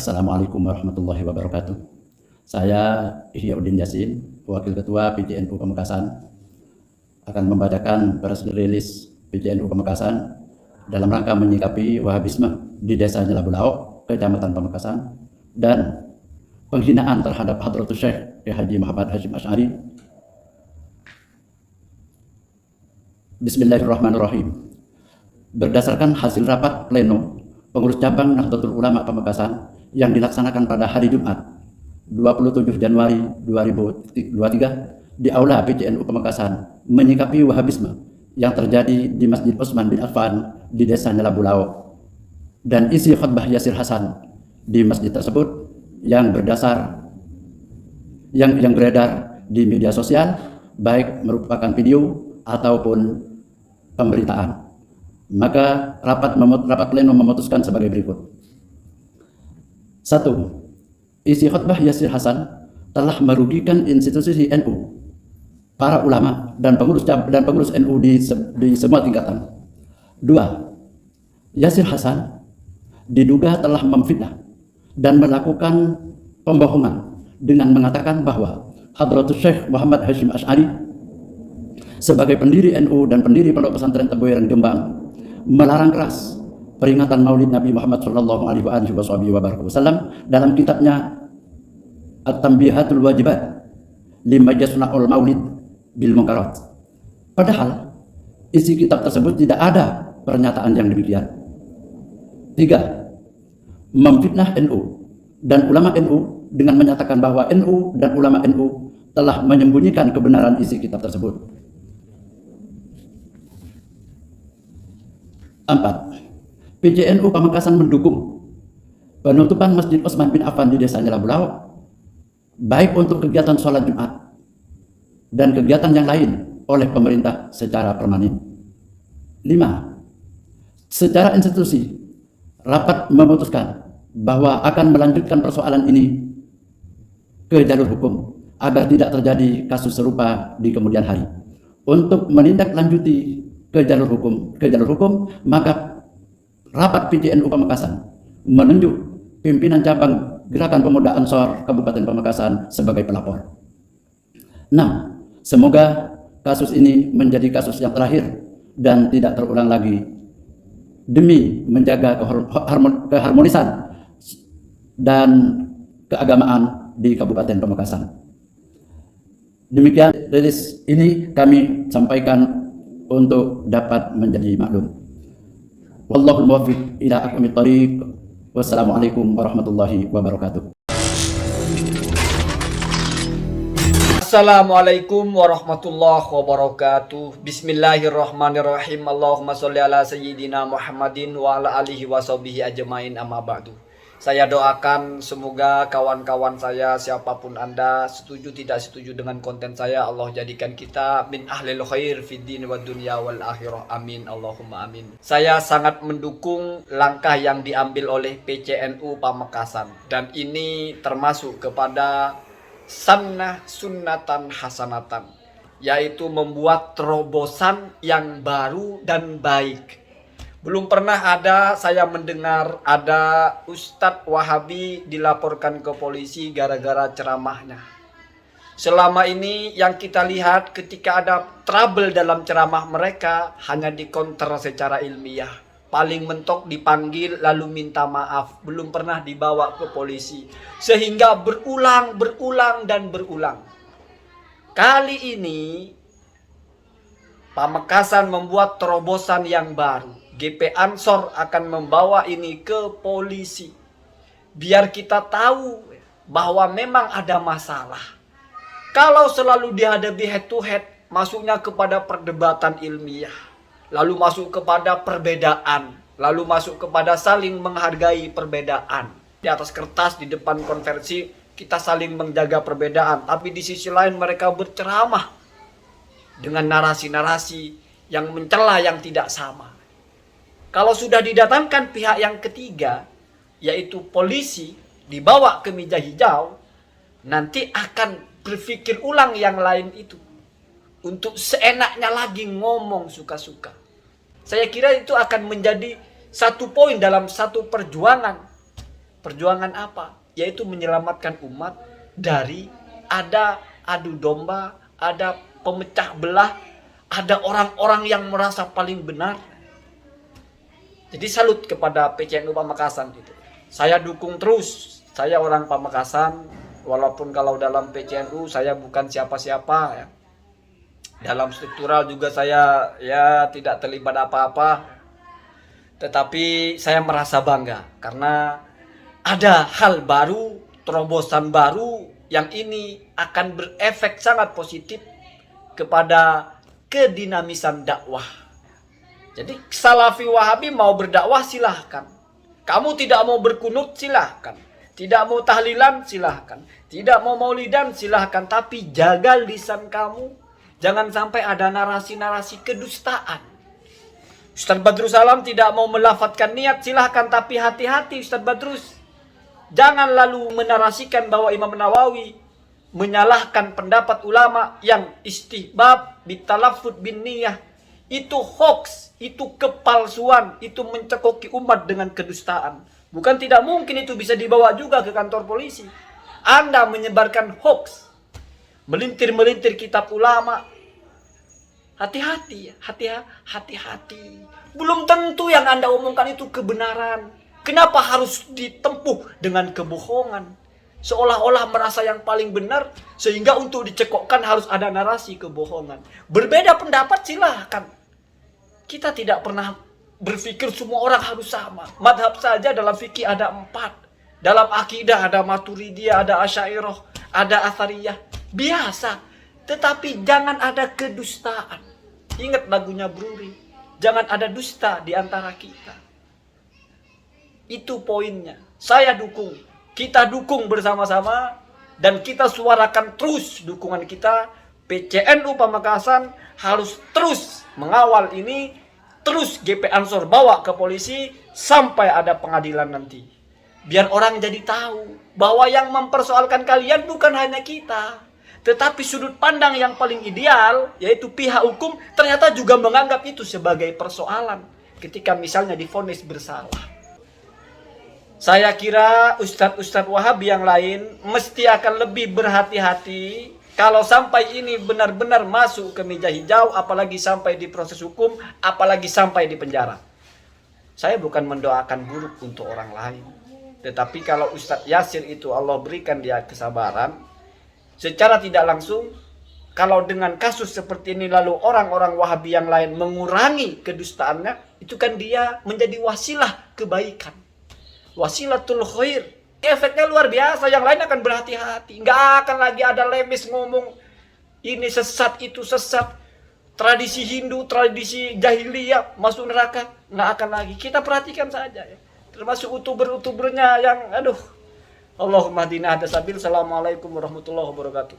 Assalamualaikum warahmatullahi wabarakatuh. Saya Ihyauddin Yasin, Wakil Ketua PJNU Pamekasan, akan membacakan press release PJNU Pamekasan dalam rangka menyikapi Wahabisme di Desa Nyelabulao, Kecamatan Pamekasan, dan penghinaan terhadap Hadratus Syekh Haji Muhammad Hashim Asy'ari. Bismillahirrahmanirrahim. Berdasarkan hasil rapat pleno pengurus cabang Nahdlatul Ulama Pamekasan yang dilaksanakan pada hari Jumat 27 Januari 2023 di Aula PJNU Pamekasan menyikapi Wahabisme yang terjadi di Masjid Utsman bin Affan di Desa Nyelabulao, dan isi khutbah Yasir Hasan di masjid tersebut yang beredar di media sosial, baik merupakan video ataupun pemberitaan. Maka rapat pleno memutuskan sebagai berikut. 1. Isi khutbah Yasir Hasan telah merugikan institusi NU, para ulama dan pengurus NU di semua tingkatan. 2. Yasir Hasan diduga telah memfitnah dan melakukan pembohongan dengan mengatakan bahwa Hadratus Syekh Muhammad Hashim Asy'ari sebagai pendiri NU dan pendiri Pondok Pesantren Tebuireng Jombang melarang keras peringatan Maulid Nabi Muhammad sallallahu alaihi wasallam dalam kitabnya At-Tanbihatul Wajibat lima Yasna'ul Maulid bil Munkarat. Padahal isi kitab tersebut tidak ada pernyataan yang demikian. 3. Memfitnah NU dan ulama NU dengan menyatakan bahwa NU dan ulama NU telah menyembunyikan kebenaran isi kitab tersebut. 4. PJNU Pamekasan mendukung penutupan Masjid Utsman bin Affan di Desa Nyelabulao, baik untuk kegiatan sholat Jumat dan kegiatan yang lain oleh pemerintah secara permanen. 5. Secara institusi, rapat memutuskan bahwa akan melanjutkan persoalan ini ke jalur hukum agar tidak terjadi kasus serupa di kemudian hari. Untuk menindaklanjuti ke jalur hukum, maka rapat PJNU Pamekasan menunjuk pimpinan cabang Gerakan Pemuda Ansor Kabupaten Pamekasan sebagai pelapor. 6. Semoga kasus ini menjadi kasus yang terakhir dan tidak terulang lagi demi menjaga keharmonisan dan keagamaan di Kabupaten Pamekasan. Demikian rilis ini kami sampaikan untuk dapat menjadi maklum. Wallahul muwaffiq ila aqwamit thariq. Wassalamualaikum warahmatullahi wabarakatuh. Assalamualaikum warahmatullahi wabarakatuh. Bismillahirrahmanirrahim. Allahumma sholli ala sayyidina Muhammadin wa ala alihi wa sahbihi ajmain, amma ba'du. Saya doakan semoga kawan-kawan saya, siapapun Anda, setuju tidak setuju dengan konten saya, Allah jadikan kita min ahlil khair fid din wa dunya wal akhirah. Amin Allahumma amin. Saya sangat mendukung langkah yang diambil oleh PJNU Pamekasan, dan ini termasuk kepada sunnatan hasanatan, yaitu membuat terobosan yang baru dan baik. Belum pernah ada saya mendengar ada Ustadz Wahabi dilaporkan ke polisi gara-gara ceramahnya. Selama ini yang kita lihat ketika ada trouble dalam ceramah mereka hanya dikonter secara ilmiah. Paling mentok dipanggil lalu minta maaf. Belum pernah dibawa ke polisi. Sehingga berulang dan berulang. Kali ini Pamekasan membuat terobosan yang baru. GP Ansor akan membawa ini ke polisi. Biar kita tahu bahwa memang ada masalah. Kalau selalu dihadapi head to head, masuknya kepada perdebatan ilmiah. Lalu masuk kepada perbedaan. Lalu masuk kepada saling menghargai perbedaan. Di atas kertas, di depan konversi, kita saling menjaga perbedaan. Tapi di sisi lain mereka berceramah dengan narasi-narasi yang mencela yang tidak sama. Kalau sudah didatangkan pihak yang ketiga, yaitu polisi, dibawa ke meja hijau, nanti akan berpikir ulang yang lain itu. Untuk seenaknya lagi ngomong suka-suka. Saya kira itu akan menjadi satu poin dalam satu perjuangan Perjuangan apa? Yaitu menyelamatkan umat dari ada adu domba, ada pemecah belah, ada orang-orang yang merasa paling benar. Jadi salut kepada PCNU Pamekasan itu. Saya dukung terus. Saya orang Pamekasan, walaupun kalau dalam PCNU saya bukan siapa-siapa ya. Dalam struktural juga saya ya tidak terlibat apa-apa. Tetapi saya merasa bangga karena ada hal baru, terobosan baru yang ini akan berefek sangat positif kepada kedinamisan dakwah. Jadi Salafi Wahabi mau berdakwah silahkan. Kamu tidak mau berkunut silahkan. Tidak mau tahlilan silahkan. Tidak mau maulidan silahkan. Tapi jaga lisan kamu. Jangan sampai ada narasi-narasi kedustaan. Ustaz Badrus Salam tidak mau melafatkan niat silahkan. Tapi hati-hati Ustaz Badrus. Jangan lalu menarasikan bahwa Imam Nawawi menyalahkan pendapat ulama yang istihbab bitalaffuz bin niyah. Itu hoax, itu kepalsuan, itu mencekoki umat dengan kedustaan. Bukan tidak mungkin itu bisa dibawa juga ke kantor polisi. Anda menyebarkan hoax, melintir-melintir kitab ulama. Hati-hati, hati-hati. Belum tentu yang Anda omongkan itu kebenaran. Kenapa harus ditempuh dengan kebohongan? Seolah-olah merasa yang paling benar, sehingga untuk dicekokkan harus ada narasi kebohongan. Berbeda pendapat silahkan. Kita tidak pernah berpikir semua orang harus sama. Madhab saja dalam fikih ada 4. Dalam akidah ada Maturidiyah, ada Asy'ariyah, ada Athariyah. Biasa. Tetapi jangan ada kedustaan. Ingat lagunya Bruri. Jangan ada dusta di antara kita. Itu poinnya. Saya dukung. Kita dukung bersama-sama. Dan kita suarakan terus dukungan kita. PCNU Pamekasan harus terus mengawal ini. Terus GP Ansor bawa ke polisi. Sampai ada pengadilan nanti. Biar orang jadi tahu. Bahwa yang mempersoalkan kalian bukan hanya kita. Tetapi sudut pandang yang paling ideal. Yaitu pihak hukum. Ternyata juga menganggap itu sebagai persoalan. Ketika misalnya divonis bersalah. Saya kira ustadz-ustadz Wahabi yang lain mesti akan lebih berhati-hati kalau sampai ini benar-benar masuk ke meja hijau, apalagi sampai di proses hukum, apalagi sampai di penjara. Saya bukan mendoakan buruk untuk orang lain. Tetapi kalau Ustadz Yasir itu Allah berikan dia kesabaran, secara tidak langsung, kalau dengan kasus seperti ini lalu orang-orang Wahabi yang lain mengurangi kedustaannya, itu kan dia menjadi wasilah kebaikan. Wasilatul khair. Efeknya luar biasa. Yang lain akan berhati-hati. Nggak akan lagi ada lemes ngomong ini sesat, itu sesat. Tradisi Hindu, tradisi jahiliyah masuk neraka. Nggak akan lagi. Kita perhatikan saja ya. Termasuk youtuber-youtubernya yang aduh. Allahumma hdina hadasabil. Assalamualaikum warahmatullahi wabarakatuh.